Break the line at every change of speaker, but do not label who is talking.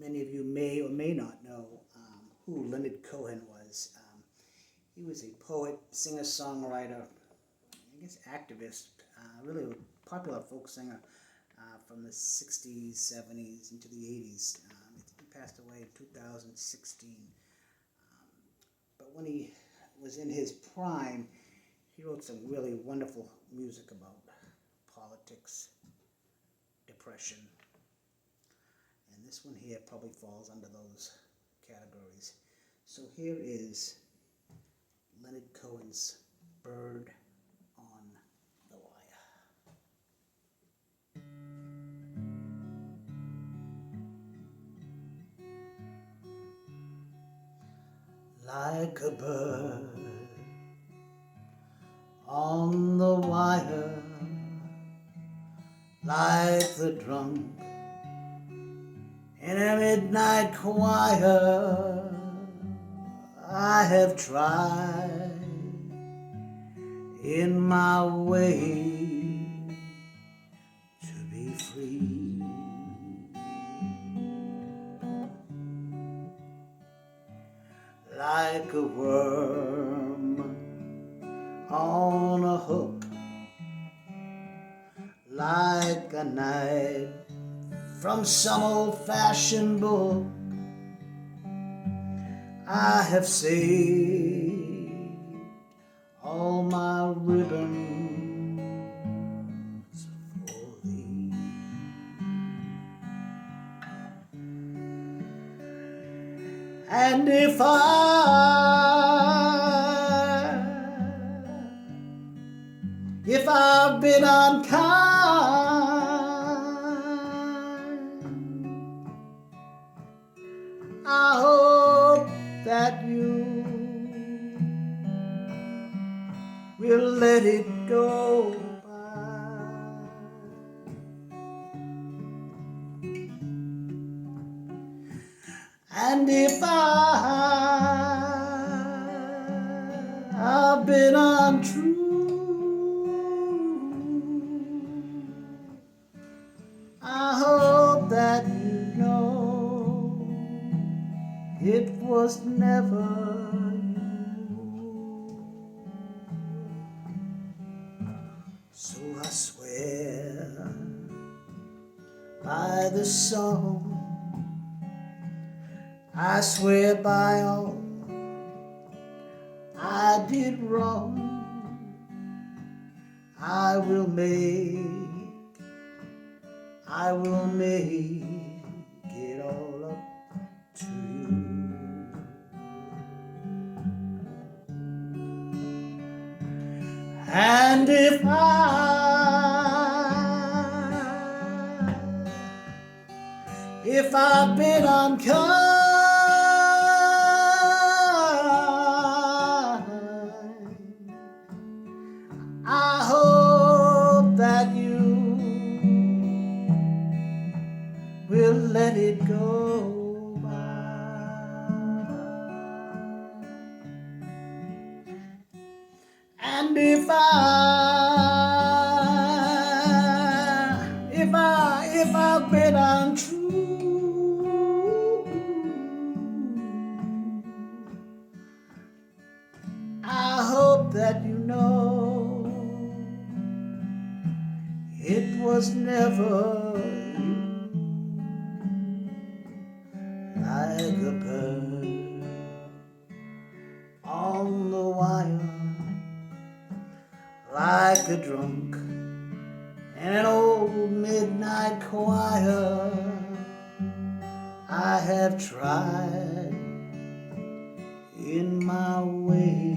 Many of you may or may not know who Leonard Cohen was. He was a poet, singer-songwriter, I guess activist, really a popular folk singer from the 60s, 70s, into the 80s. He passed away in 2016. But when he was in his prime, he wrote some really wonderful music about politics, depression, and this one here probably falls under those categories. So here is Leonard Cohen's Bird on the Wire. Like a bird on the wire, like the drunk in a midnight choir, I have tried in my way to be free. Like a worm on a hook, like a knife from some old-fashioned book, I have saved all my ribbons for thee. And if I've been unkind, I hope that you will let it go by. And if I've been untrue, I hope that you know it was never you. So I swear by the song, I swear by all I did wrong, I will make it all up to you. And if I've been unkind, I hope that you will let it go by. And if I've been untrue, I hope that you know it was never you. Like a bird on the wire, like a drunk in an old midnight choir, I have tried in my way